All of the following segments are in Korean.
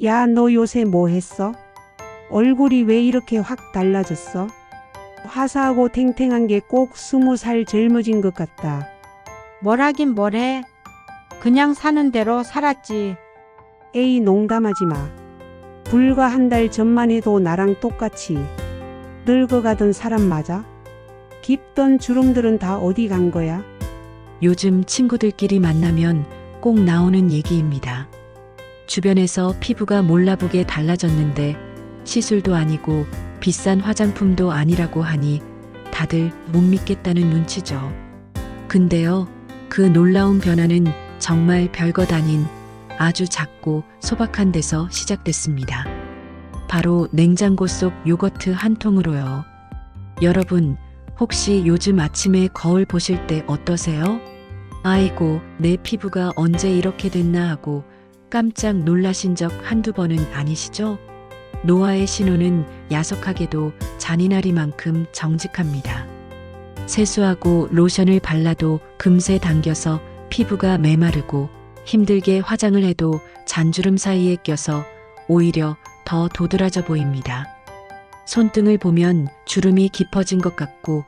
야, 너 요새 뭐 했어? 얼굴이 왜 이렇게 확 달라졌어? 화사하고 탱탱한 게 꼭 20살 젊어진 것 같다. 뭐라긴 뭐래. 그냥 사는 대로 살았지. 에이, 농담하지 마. 불과 한 달 전만 해도 나랑 똑같이 늙어가던 사람 맞아? 깊던 주름들은 다 어디 간 거야? 요즘 친구들끼리 만나면 꼭 나오는 얘기입니다. 주변에서 피부가 몰라보게 달라졌는데 시술도 아니고 비싼 화장품도 아니라고 하니 다들 못 믿겠다는 눈치죠. 근데요, 그 놀라운 변화는 정말 별것 아닌 아주 작고 소박한 데서 시작됐습니다. 바로 냉장고 속 요거트 한 통으로요. 여러분, 혹시 요즘 아침에 거울 보실 때 어떠세요? 아이고, 내 피부가 언제 이렇게 됐나 하고 깜짝 놀라신 적 한두 번은 아니시죠? 노화의 신호는 야속하게도 잔인하리만큼 정직합니다. 세수하고 로션을 발라도 금세 당겨서 피부가 메마르고 힘들게 화장을 해도 잔주름 사이에 껴서 오히려 더 도드라져 보입니다. 손등을 보면 주름이 깊어진 것 같고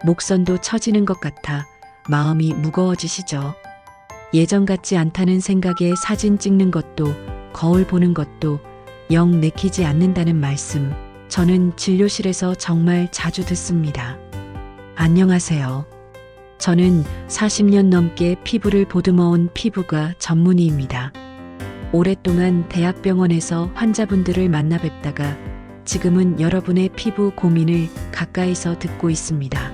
목선도 처지는 것 같아 마음이 무거워지시죠. 예전 같지 않다는 생각에 사진 찍는 것도 거울 보는 것도 영 내키지 않는다는 말씀, 저는 진료실에서 정말 자주 듣습니다. 안녕하세요. 저는 40년 넘게 피부를 보듬어온 피부과 전문의입니다. 오랫동안 대학병원에서 환자분들을 만나 뵙다가 지금은 여러분의 피부 고민을 가까이서 듣고 있습니다.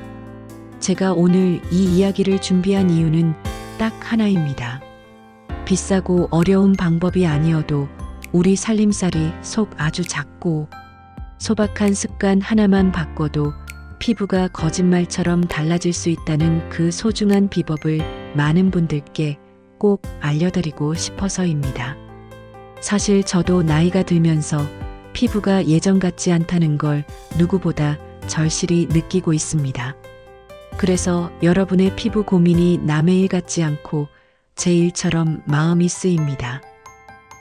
제가 오늘 이 이야기를 준비한 이유는 딱 하나입니다. 비싸고 어려운 방법이 아니어도 우리 살림살이 속 아주 작고 소박한 습관 하나만 바꿔도 피부가 거짓말처럼 달라질 수 있다는 그 소중한 비법을 많은 분들께 꼭 알려드리고 싶어서입니다. 사실 저도 나이가 들면서 피부가 예전 같지 않다는 걸 누구보다 절실히 느끼고 있습니다. 그래서 여러분의 피부 고민이 남의 일 같지 않고 제 일처럼 마음이 쓰입니다.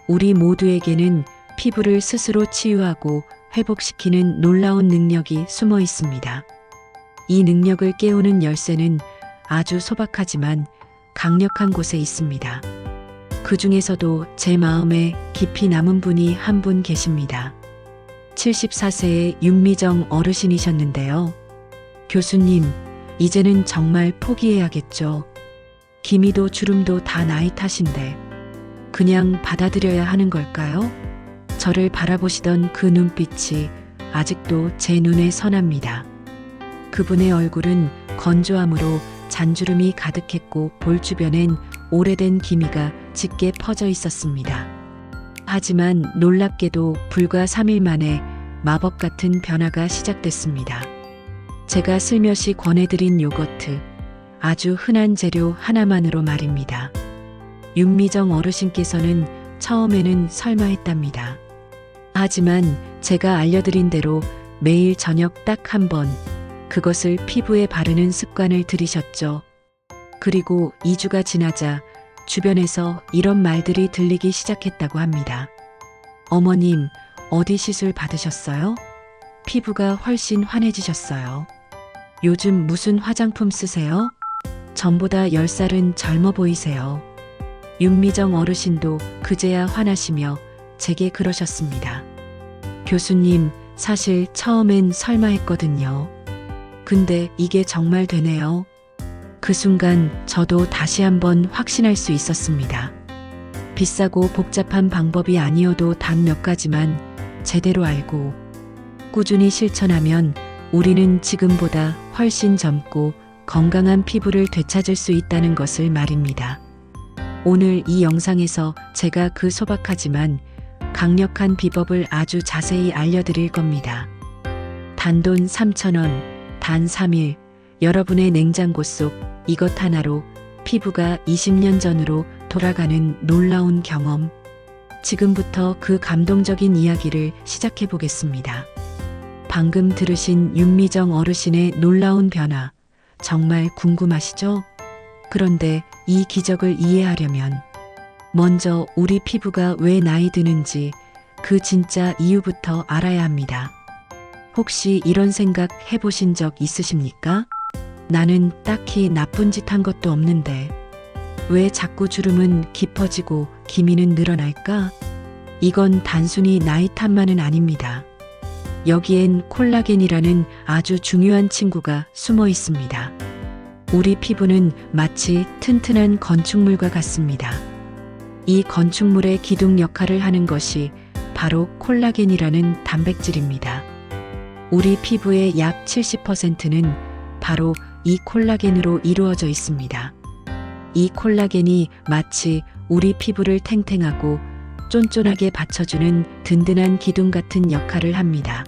우리 모두에게는 피부를 스스로 치유하고 회복시키는 놀라운 능력이 숨어 있습니다. 이 능력을 깨우는 열쇠는 아주 소박하지만 강력한 곳에 있습니다. 그 중에서도 제 마음에 깊이 남은 분이 한 분 계십니다. 74세의 윤미정 어르신이셨는데요. 교수님, 이제는 정말 포기해야겠죠. 기미도 주름도 다 나이 탓인데 그냥 받아들여야 하는 걸까요? 저를 바라보시던 그 눈빛이 아직도 제 눈에 선합니다. 그분의 얼굴은 건조함으로 잔주름이 가득했고 볼 주변엔 오래된 기미가 짙게 퍼져 있었습니다. 하지만 놀랍게도 불과 3일 만에 마법 같은 변화가 시작됐습니다. 제가 슬며시 권해드린 요거트, 아주 흔한 재료 하나만으로 말입니다. 윤미정 어르신께서는 처음에는 설마 했답니다. 하지만 제가 알려드린 대로 매일 저녁 딱 한 번 그것을 피부에 바르는 습관을 들이셨죠. 그리고 2주가 지나자 주변에서 이런 말들이 들리기 시작했다고 합니다. 어머님, 어디 시술 받으셨어요? 피부가 훨씬 환해지셨어요. 요즘 무슨 화장품 쓰세요? 전보다 10살은 젊어 보이세요. 윤미정 어르신도 그제야 화나시며 제게 그러셨습니다. 교수님, 사실 처음엔 설마 했거든요. 근데 이게 정말 되네요. 그 순간 저도 다시 한번 확신할 수 있었습니다. 비싸고 복잡한 방법이 아니어도 단 몇 가지만 제대로 알고 꾸준히 실천하면 우리는 지금보다 훨씬 젊고 건강한 피부를 되찾을 수 있다는 것을 말입니다. 오늘 이 영상에서 제가 그 소박하지만 강력한 비법을 아주 자세히 알려드릴 겁니다. 단돈 3,000원, 단 3일, 여러분의 냉장고 속 이것 하나로 피부가 20년 전으로 돌아가는 놀라운 경험. 지금부터 그 감동적인 이야기를 시작해 보겠습니다. 방금 들으신 윤미정 어르신의 놀라운 변화, 정말 궁금하시죠? 그런데 이 기적을 이해하려면 먼저 우리 피부가 왜 나이 드는지 그 진짜 이유부터 알아야 합니다. 혹시 이런 생각 해보신 적 있으십니까? 나는 딱히 나쁜 짓 한 것도 없는데 왜 자꾸 주름은 깊어지고 기미는 늘어날까? 이건 단순히 나이 탓만은 아닙니다. 여기엔 콜라겐이라는 아주 중요한 친구가 숨어 있습니다. 우리 피부는 마치 튼튼한 건축물과 같습니다. 이 건축물의 기둥 역할을 하는 것이 바로 콜라겐이라는 단백질입니다. 우리 피부의 약 70%는 바로 이 콜라겐으로 이루어져 있습니다. 이 콜라겐이 마치 우리 피부를 탱탱하고 쫀쫀하게 받쳐주는 든든한 기둥 같은 역할을 합니다.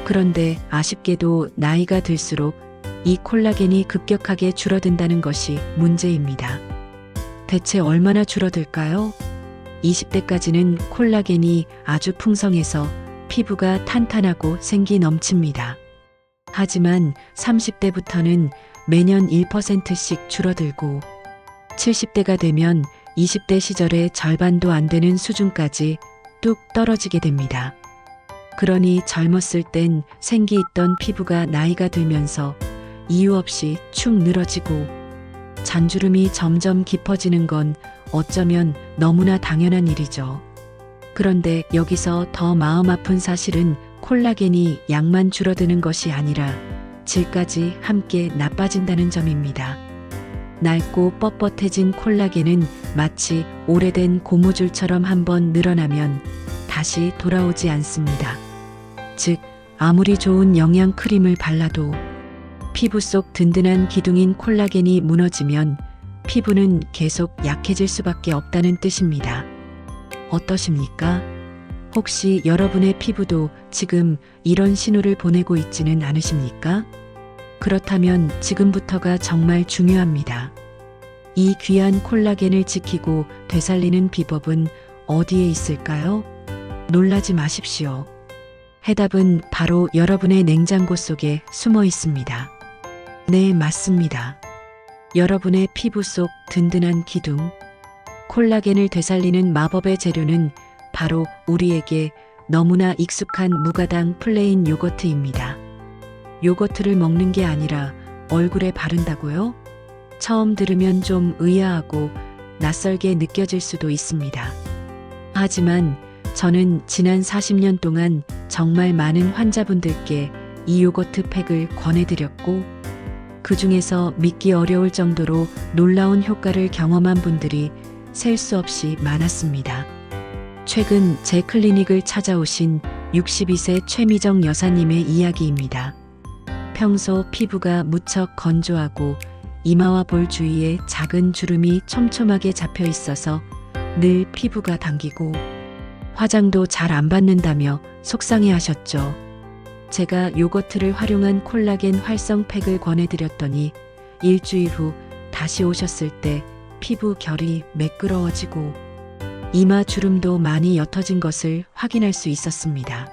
그런데 아쉽게도 나이가 들수록 이 콜라겐이 급격하게 줄어든다는 것이 문제입니다. 대체 얼마나 줄어들까요? 20대까지는 콜라겐이 아주 풍성해서 피부가 탄탄하고 생기 넘칩니다. 하지만 30대부터는 매년 1%씩 줄어들고 70대가 되면 20대 시절의 절반도 안 되는 수준까지 뚝 떨어지게 됩니다. 그러니 젊었을 땐 생기 있던 피부가 나이가 들면서 이유 없이 축 늘어지고 잔주름이 점점 깊어지는 건 어쩌면 너무나 당연한 일이죠. 그런데 여기서 더 마음 아픈 사실은 콜라겐이 양만 줄어드는 것이 아니라 질까지 함께 나빠진다는 점입니다. 낡고 뻣뻣해진 콜라겐은 마치 오래된 고무줄처럼 한번 늘어나면 다시 돌아오지 않습니다. 즉, 아무리 좋은 영양 크림을 발라도 피부 속 든든한 기둥인 콜라겐이 무너지면 피부는 계속 약해질 수밖에 없다는 뜻입니다. 어떠십니까? 혹시 여러분의 피부도 지금 이런 신호를 보내고 있지는 않으십니까? 그렇다면 지금부터가 정말 중요합니다. 이 귀한 콜라겐을 지키고 되살리는 비법은 어디에 있을까요? 놀라지 마십시오. 해답은 바로 여러분의 냉장고 속에 숨어 있습니다. 네, 맞습니다. 여러분의 피부 속 든든한 기둥, 콜라겐을 되살리는 마법의 재료는 바로 우리에게 너무나 익숙한 무가당 플레인 요거트입니다. 요거트를 먹는 게 아니라 얼굴에 바른다고요? 처음 들으면 좀 의아하고 낯설게 느껴질 수도 있습니다. 하지만 저는 지난 40년 동안 정말 많은 환자분들께 이 요거트 팩을 권해드렸고 그 중에서 믿기 어려울 정도로 놀라운 효과를 경험한 분들이 셀 수 없이 많았습니다. 최근 제 클리닉을 찾아오신 62세 최미정 여사님의 이야기입니다. 평소 피부가 무척 건조하고 이마와 볼 주위에 작은 주름이 촘촘하게 잡혀 있어서 늘 피부가 당기고 화장도 잘 안 받는다며 속상해 하셨죠. 제가 요거트를 활용한 콜라겐 활성 팩을 권해드렸더니 일주일 후 다시 오셨을 때 피부 결이 매끄러워지고 이마 주름도 많이 옅어진 것을 확인할 수 있었습니다.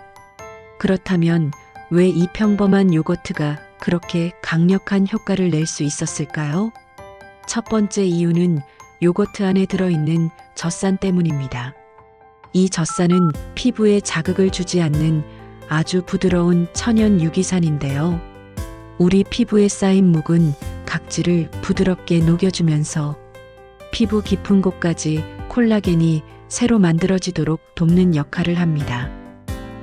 그렇다면 왜 이 평범한 요거트가 그렇게 강력한 효과를 낼 수 있었을까요? 첫 번째 이유는 요거트 안에 들어있는 젖산 때문입니다. 이 젖산은 피부에 자극을 주지 않는 아주 부드러운 천연 유기산인데요. 우리 피부에 쌓인 묵은 각질을 부드럽게 녹여주면서 피부 깊은 곳까지 콜라겐이 새로 만들어지도록 돕는 역할을 합니다.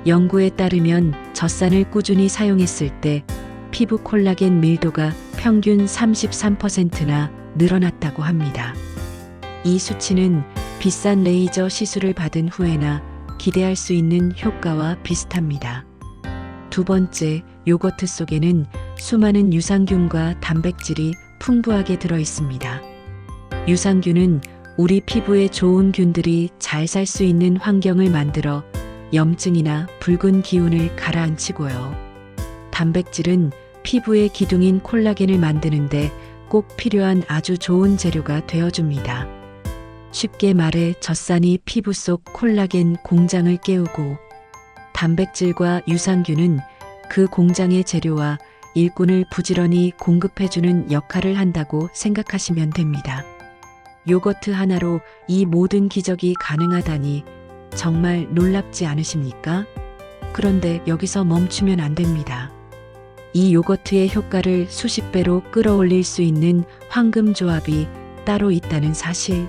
연구에 따르면 젖산을 꾸준히 사용했을 때 피부 콜라겐 밀도가 평균 33%나 늘어났다고 합니다. 이 수치는 비싼 레이저 시술을 받은 후에나 기대할 수 있는 효과와 비슷합니다. 두 번째, 요거트 속에는 수많은 유산균과 단백질이 풍부하게 들어 있습니다. 유산균은 우리 피부에 좋은 균들이 잘 살 수 있는 환경을 만들어 염증이나 붉은 기운을 가라앉히고요. 단백질은 피부의 기둥인 콜라겐을 만드는데 꼭 필요한 아주 좋은 재료가 되어줍니다. 쉽게 말해 젖산이 피부 속 콜라겐 공장을 깨우고 단백질과 유산균은 그 공장의 재료와 일꾼을 부지런히 공급해주는 역할을 한다고 생각하시면 됩니다. 요거트 하나로 이 모든 기적이 가능하다니 정말 놀랍지 않으십니까? 그런데 여기서 멈추면 안 됩니다. 이 요거트의 효과를 수십 배로 끌어올릴 수 있는 황금 조합이 따로 있다는 사실.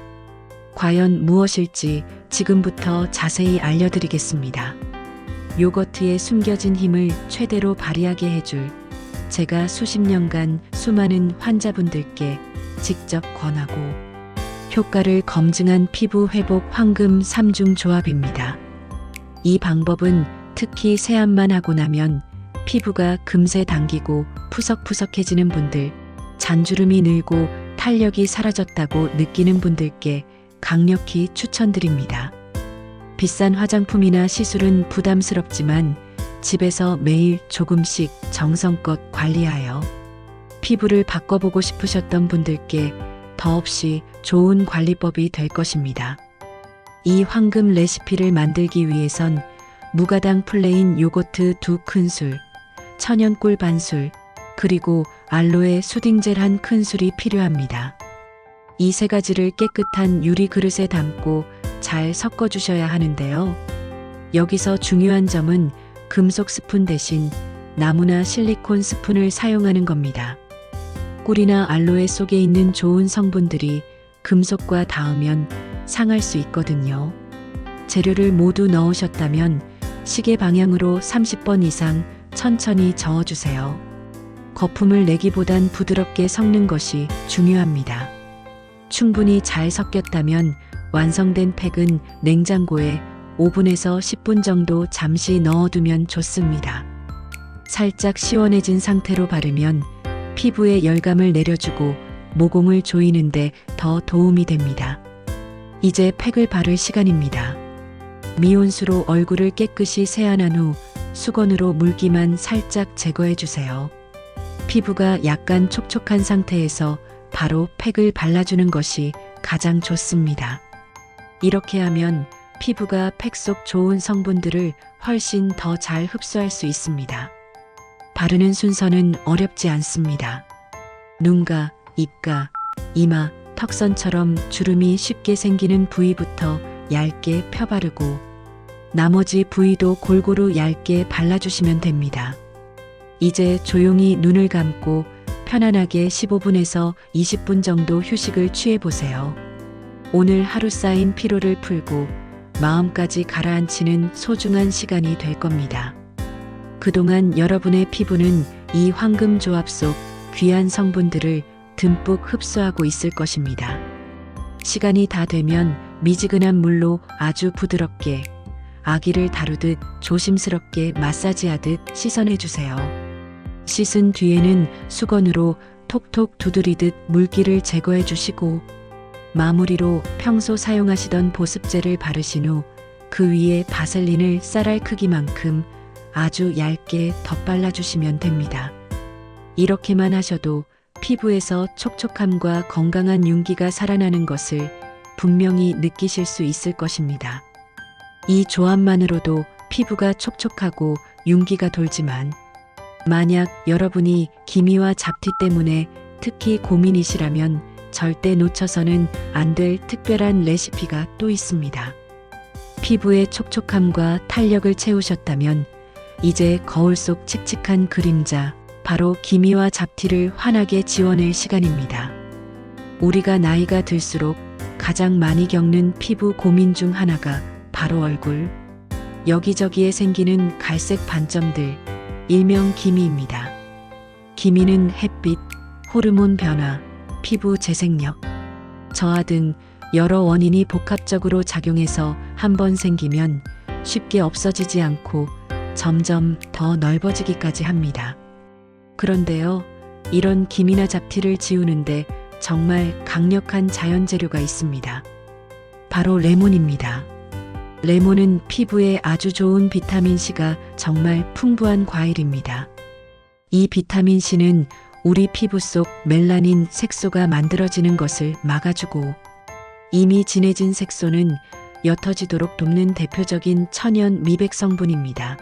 과연 무엇일지 지금부터 자세히 알려드리겠습니다. 요거트의 숨겨진 힘을 최대로 발휘하게 해줄 제가 수십 년간 수많은 환자분들께 직접 권하고 효과를 검증한 피부 회복 황금 3중 조합입니다. 이 방법은 특히 세안만 하고 나면 피부가 금세 당기고 푸석푸석해지는 분들, 잔주름이 늘고 탄력이 사라졌다고 느끼는 분들께 강력히 추천드립니다. 비싼 화장품이나 시술은 부담스럽지만 집에서 매일 조금씩 정성껏 관리하여 피부를 바꿔보고 싶으셨던 분들께 더없이 좋은 관리법이 될 것입니다. 이 황금 레시피를 만들기 위해선 무가당 플레인 요거트 2큰술, 천연 꿀 반술, 그리고 알로에 수딩젤 1큰술이 필요합니다. 이 세 가지를 깨끗한 유리 그릇에 담고 잘 섞어주셔야 하는데요. 여기서 중요한 점은 금속 스푼 대신 나무나 실리콘 스푼을 사용하는 겁니다. 꿀이나 알로에 속에 있는 좋은 성분들이 금속과 닿으면 상할 수 있거든요. 재료를 모두 넣으셨다면 시계 방향으로 30번 이상 천천히 저어주세요. 거품을 내기보단 부드럽게 섞는 것이 중요합니다. 충분히 잘 섞였다면 완성된 팩은 냉장고에 5분에서 10분 정도 잠시 넣어두면 좋습니다. 살짝 시원해진 상태로 바르면 피부에 열감을 내려주고 모공을 조이는데 더 도움이 됩니다. 이제 팩을 바를 시간입니다. 미온수로 얼굴을 깨끗이 세안한 후 수건으로 물기만 살짝 제거해 주세요. 피부가 약간 촉촉한 상태에서 바로 팩을 발라주는 것이 가장 좋습니다. 이렇게 하면 피부가 팩 속 좋은 성분들을 훨씬 더 잘 흡수할 수 있습니다. 바르는 순서는 어렵지 않습니다. 눈가, 입가, 이마, 턱선처럼 주름이 쉽게 생기는 부위부터 얇게 펴바르고 나머지 부위도 골고루 얇게 발라주시면 됩니다. 이제 조용히 눈을 감고 편안하게 15분에서 20분 정도 휴식을 취해보세요. 오늘 하루 쌓인 피로를 풀고 마음까지 가라앉히는 소중한 시간이 될 겁니다. 그동안 여러분의 피부는 이 황금 조합 속 귀한 성분들을 듬뿍 흡수하고 있을 것입니다. 시간이 다 되면 미지근한 물로 아주 부드럽게 아기를 다루듯 조심스럽게 마사지하듯 씻어내주세요. 씻은 뒤에는 수건으로 톡톡 두드리듯 물기를 제거해 주시고 마무리로 평소 사용하시던 보습제를 바르신 후 그 위에 바셀린을 쌀알 크기만큼 아주 얇게 덧발라주시면 됩니다. 이렇게만 하셔도 피부에서 촉촉함과 건강한 윤기가 살아나는 것을 분명히 느끼실 수 있을 것입니다. 이 조합만으로도 피부가 촉촉하고 윤기가 돌지만 만약 여러분이 기미와 잡티 때문에 특히 고민이시라면 절대 놓쳐서는 안 될 특별한 레시피가 또 있습니다. 피부의 촉촉함과 탄력을 채우셨다면 이제 거울 속 칙칙한 그림자, 바로 기미와 잡티를 환하게 지워낼 시간입니다. 우리가 나이가 들수록 가장 많이 겪는 피부 고민 중 하나가 바로 얼굴, 여기저기에 생기는 갈색 반점들, 일명 기미입니다. 기미는 햇빛, 호르몬 변화, 피부 재생력, 저하 등 여러 원인이 복합적으로 작용해서 한번 생기면 쉽게 없어지지 않고 점점 더 넓어지기까지 합니다. 그런데요, 이런 기미나 잡티를 지우는데 정말 강력한 자연 재료가 있습니다. 바로 레몬입니다. 레몬은 피부에 아주 좋은 비타민C가 정말 풍부한 과일입니다. 이 비타민C는 우리 피부 속 멜라닌 색소가 만들어지는 것을 막아주고 이미 진해진 색소는 옅어지도록 돕는 대표적인 천연 미백 성분입니다.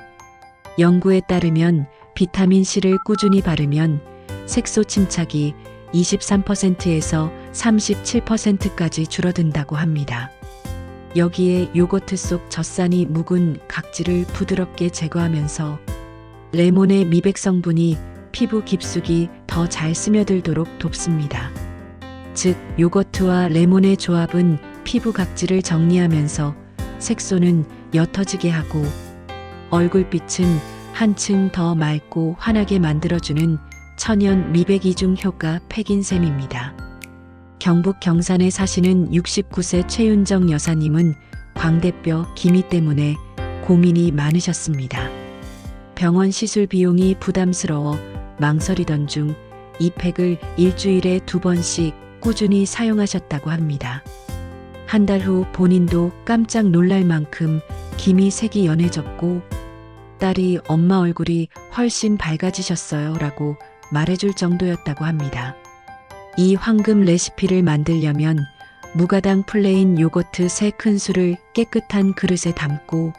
연구에 따르면 비타민C를 꾸준히 바르면 색소 침착이 23%에서 37%까지 줄어든다고 합니다. 여기에 요거트 속 젖산이 묵은 각질을 부드럽게 제거하면서 레몬의 미백 성분이 피부 깊숙이 더 잘 스며들도록 돕습니다. 즉, 요거트와 레몬의 조합은 피부 각질을 정리하면서 색소는 옅어지게 하고 얼굴빛은 한층 더 맑고 환하게 만들어주는 천연 미백 이중 효과 팩인 셈입니다. 경북 경산에 사시는 69세 최윤정 여사님은 광대뼈 기미 때문에 고민이 많으셨습니다. 병원 시술 비용이 부담스러워 망설이던 중 이 팩을 일주일에 2번씩 꾸준히 사용하셨다고 합니다. 한 달 후 본인도 깜짝 놀랄 만큼 기미 색이 연해졌고 딸이 엄마 얼굴이 훨씬 밝아지셨어요 라고 말해줄 정도였다고 합니다. 이 황금 레시피를 만들려면 무가당 플레인 요거트 3큰술을 깨끗한 그릇에 담고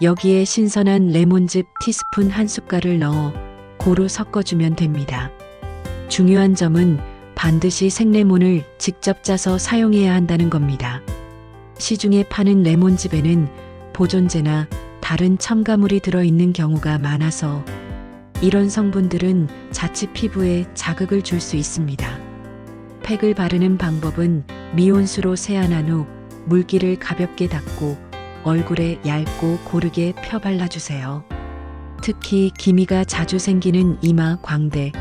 여기에 신선한 레몬즙 티스푼 1숟갈을 넣어 고루 섞어주면 됩니다. 중요한 점은 반드시 생레몬을 직접 짜서 사용해야 한다는 겁니다. 시중에 파는 레몬즙에는 보존제나 다른 첨가물이 들어있는 경우가 많아서 이런 성분들은 자칫 피부에 자극을 줄 수 있습니다. 팩을 바르는 방법은 미온수로 세안한 후 물기를 가볍게 닦고 얼굴에 얇고 고르게 펴 발라주세요. 특히 기미가 자주 생기는 이마, 광대,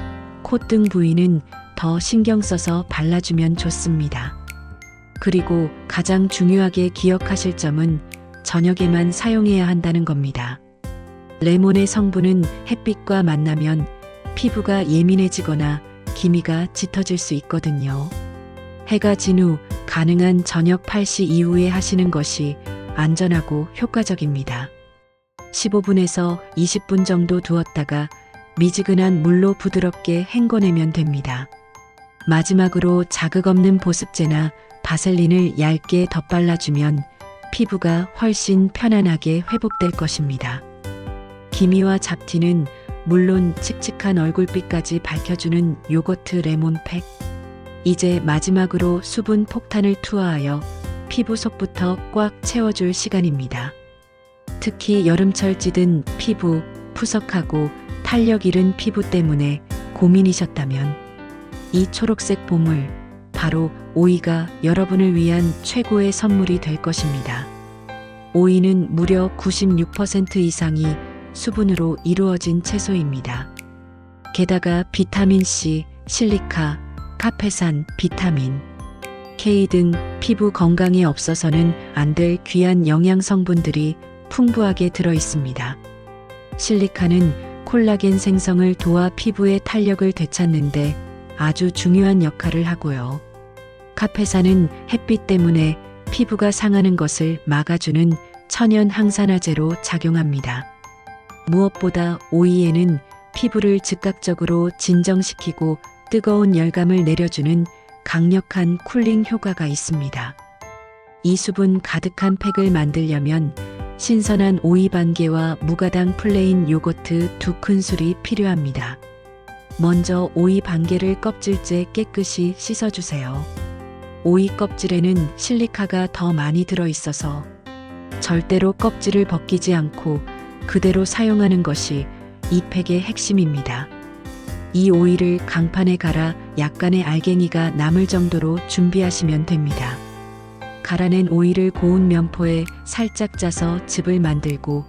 콧등 부위는 더 신경 써서 발라주면 좋습니다. 그리고 가장 중요하게 기억하실 점은 저녁에만 사용해야 한다는 겁니다. 레몬의 성분은 햇빛과 만나면 피부가 예민해지거나 기미가 짙어질 수 있거든요. 해가 진 후 가능한 저녁 8시 이후에 하시는 것이 안전하고 효과적입니다. 15분에서 20분 정도 두었다가 미지근한 물로 부드럽게 헹궈내면 됩니다. 마지막으로 자극 없는 보습제나 바셀린을 얇게 덧발라주면 피부가 훨씬 편안하게 회복될 것입니다. 기미와 잡티는 물론 칙칙한 얼굴빛까지 밝혀주는 요거트 레몬 팩. 이제 마지막으로 수분 폭탄을 투하하여 피부 속부터 꽉 채워줄 시간입니다. 특히 여름철 찌든 피부, 푸석하고 탄력 잃은 피부 때문에 고민이셨다면 이 초록색 보물, 바로 오이가 여러분을 위한 최고의 선물이 될 것입니다. 오이는 무려 96% 이상이 수분으로 이루어진 채소입니다. 게다가 비타민C, 실리카, 카페산, 비타민 K 등 피부 건강에 없어서는 안 될 귀한 영양 성분들이 풍부하게 들어 있습니다. 실리카는 콜라겐 생성을 도와 피부의 탄력을 되찾는데 아주 중요한 역할을 하고요. 카페산은 햇빛 때문에 피부가 상하는 것을 막아주는 천연 항산화제로 작용합니다. 무엇보다 오이에는 피부를 즉각적으로 진정시키고 뜨거운 열감을 내려주는 강력한 쿨링 효과가 있습니다. 이 수분 가득한 팩을 만들려면 신선한 오이 반개와 무가당 플레인 요거트 2큰술이 필요합니다. 먼저 오이 반개를 껍질째 깨끗이 씻어주세요. 오이 껍질에는 실리카가 더 많이 들어있어서 절대로 껍질을 벗기지 않고 그대로 사용하는 것이 이 팩의 핵심입니다. 이 오이를 강판에 갈아 약간의 알갱이가 남을 정도로 준비하시면 됩니다. 갈아낸 오이를 고운 면포에 살짝 짜서 즙을 만들고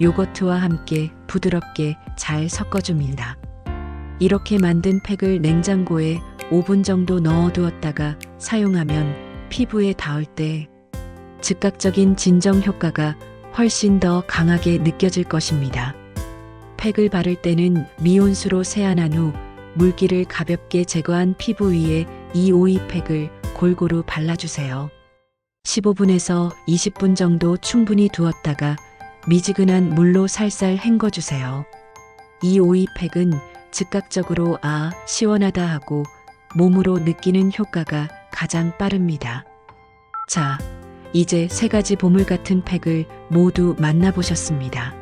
요거트와 함께 부드럽게 잘 섞어줍니다. 이렇게 만든 팩을 냉장고에 5분 정도 넣어두었다가 사용하면 피부에 닿을 때 즉각적인 진정 효과가 훨씬 더 강하게 느껴질 것입니다. 팩을 바를 때는 미온수로 세안한 후 물기를 가볍게 제거한 피부 위에 이 오이 팩을 골고루 발라주세요. 15분에서 20분 정도 충분히 두었다가 미지근한 물로 살살 헹궈주세요. 이 오이 팩은 즉각적으로 시원하다 하고 몸으로 느끼는 효과가 가장 빠릅니다. 자, 이제 3가지 보물 같은 팩을 모두 만나보셨습니다.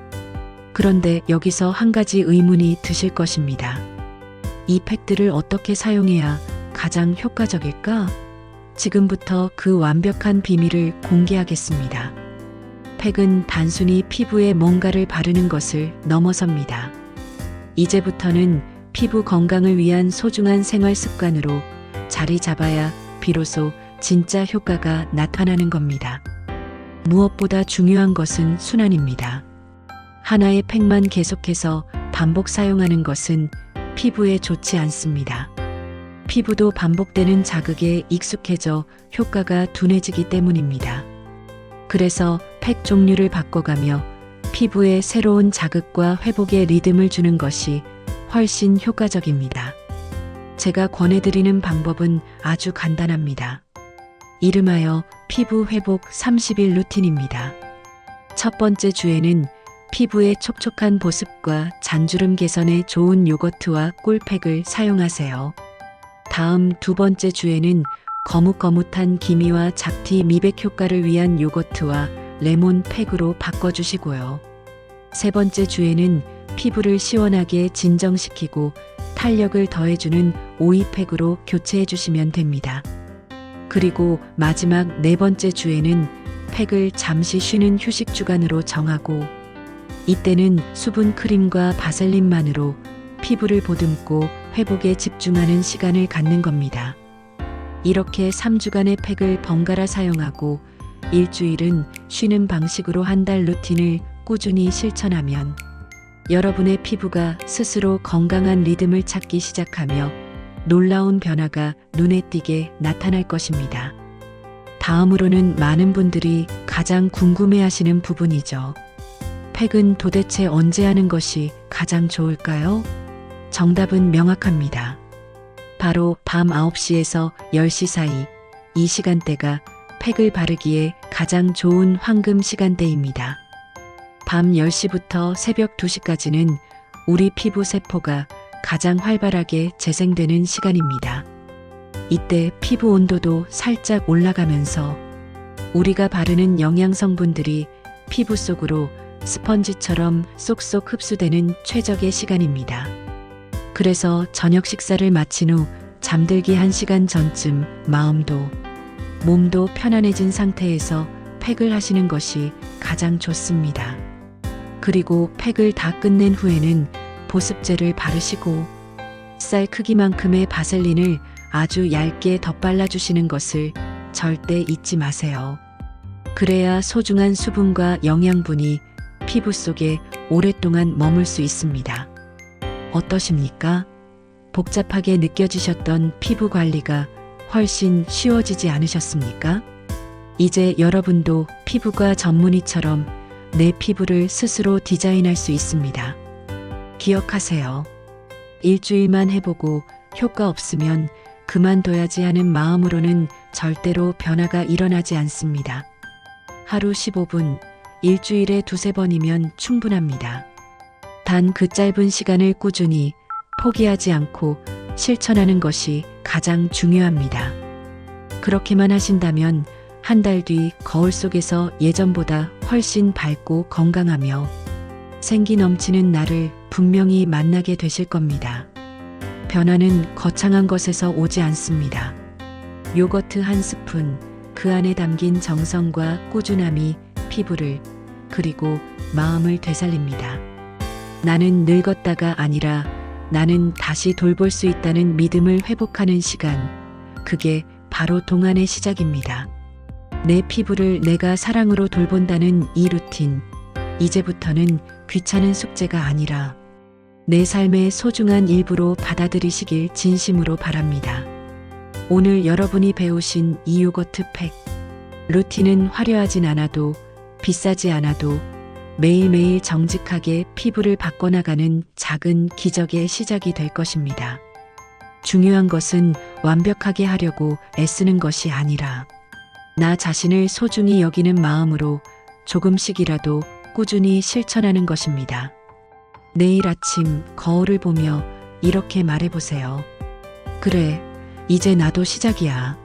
그런데 여기서 한 가지 의문이 드실 것입니다. 이 팩들을 어떻게 사용해야 가장 효과적일까? 지금부터 그 완벽한 비밀을 공개하겠습니다. 팩은 단순히 피부에 뭔가를 바르는 것을 넘어섭니다. 이제부터는 피부 건강을 위한 소중한 생활 습관으로 자리 잡아야 비로소 진짜 효과가 나타나는 겁니다. 무엇보다 중요한 것은 순환입니다. 하나의 팩만 계속해서 반복 사용하는 것은 피부에 좋지 않습니다. 피부도 반복되는 자극에 익숙해져 효과가 둔해지기 때문입니다. 그래서 팩 종류를 바꿔가며 피부에 새로운 자극과 회복의 리듬을 주는 것이 훨씬 효과적입니다. 제가 권해드리는 방법은 아주 간단합니다. 이름하여 피부 회복 30일 루틴입니다. 첫 번째 주에는 피부의 촉촉한 보습과 잔주름 개선에 좋은 요거트와 꿀팩을 사용하세요. 다음 두 번째 주에는 거뭇거뭇한 기미와 잡티 미백 효과를 위한 요거트와 레몬 팩으로 바꿔주시고요. 세 번째 주에는 피부를 시원하게 진정시키고 탄력을 더해주는 오이팩으로 교체해 주시면 됩니다. 그리고 마지막 네 번째 주에는 팩을 잠시 쉬는 휴식 주간으로 정하고 이때는 수분 크림과 바셀린만으로 피부를 보듬고 회복에 집중하는 시간을 갖는 겁니다. 이렇게 3주간의 팩을 번갈아 사용하고 일주일은 쉬는 방식으로 한 달 루틴을 꾸준히 실천하면 여러분의 피부가 스스로 건강한 리듬을 찾기 시작하며 놀라운 변화가 눈에 띄게 나타날 것입니다. 다음으로는 많은 분들이 가장 궁금해하시는 부분이죠. 팩은 도대체 언제 하는 것이 가장 좋을까요? 정답은 명확합니다. 바로 밤 9시에서 10시 사이, 이 시간대가 팩을 바르기에 가장 좋은 황금 시간대입니다. 밤 10시부터 새벽 2시까지는 우리 피부 세포가 가장 활발하게 재생되는 시간입니다. 이때 피부 온도도 살짝 올라가면서 우리가 바르는 영양 성분들이 피부 속으로 스펀지처럼 쏙쏙 흡수되는 최적의 시간입니다. 그래서 저녁 식사를 마친 후 잠들기 1시간 전쯤 마음도 몸도 편안해진 상태에서 팩을 하시는 것이 가장 좋습니다. 그리고 팩을 다 끝낸 후에는 보습제를 바르시고 쌀 크기만큼의 바셀린을 아주 얇게 덧발라 주시는 것을 절대 잊지 마세요. 그래야 소중한 수분과 영양분이 피부 속에 오랫동안 머물 수 있습니다. 어떠십니까? 복잡하게 느껴지셨던 피부 관리가 훨씬 쉬워지지 않으셨습니까? 이제 여러분도 피부과 전문의처럼 내 피부를 스스로 디자인할 수 있습니다. 기억하세요. 일주일만 해보고 효과 없으면 그만둬야지 하는 마음으로는 절대로 변화가 일어나지 않습니다. 하루 15분, 일주일에 2~3번이면 충분합니다. 단 그 짧은 시간을 꾸준히 포기하지 않고 실천하는 것이 가장 중요합니다. 그렇게만 하신다면 한 달 뒤 거울 속에서 예전보다 훨씬 밝고 건강하며 생기 넘치는 나를 분명히 만나게 되실 겁니다. 변화는 거창한 것에서 오지 않습니다. 요거트 한 스푼, 그 안에 담긴 정성과 꾸준함이 피부를 그리고 마음을 되살립니다. 나는 늙었다가 아니라 나는 다시 돌볼 수 있다는 믿음을 회복하는 시간, 그게 바로 동안의 시작입니다. 내 피부를 내가 사랑으로 돌본다는 이 루틴, 이제부터는 귀찮은 숙제가 아니라 내 삶의 소중한 일부로 받아들이시길 진심으로 바랍니다. 오늘 여러분이 배우신 이 요거트 팩, 루틴은 화려하진 않아도 비싸지 않아도 매일매일 정직하게 피부를 바꿔나가는 작은 기적의 시작이 될 것입니다. 중요한 것은 완벽하게 하려고 애쓰는 것이 아니라 나 자신을 소중히 여기는 마음으로 조금씩이라도 꾸준히 실천하는 것입니다. 내일 아침 거울을 보며 이렇게 말해보세요. 그래, 이제 나도 시작이야.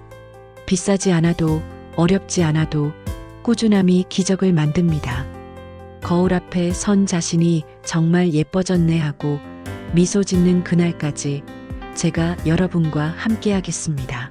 비싸지 않아도 어렵지 않아도 꾸준함이 기적을 만듭니다. 거울 앞에 선 자신이 정말 예뻐졌네 하고 미소 짓는 그날까지 제가 여러분과 함께 하겠습니다.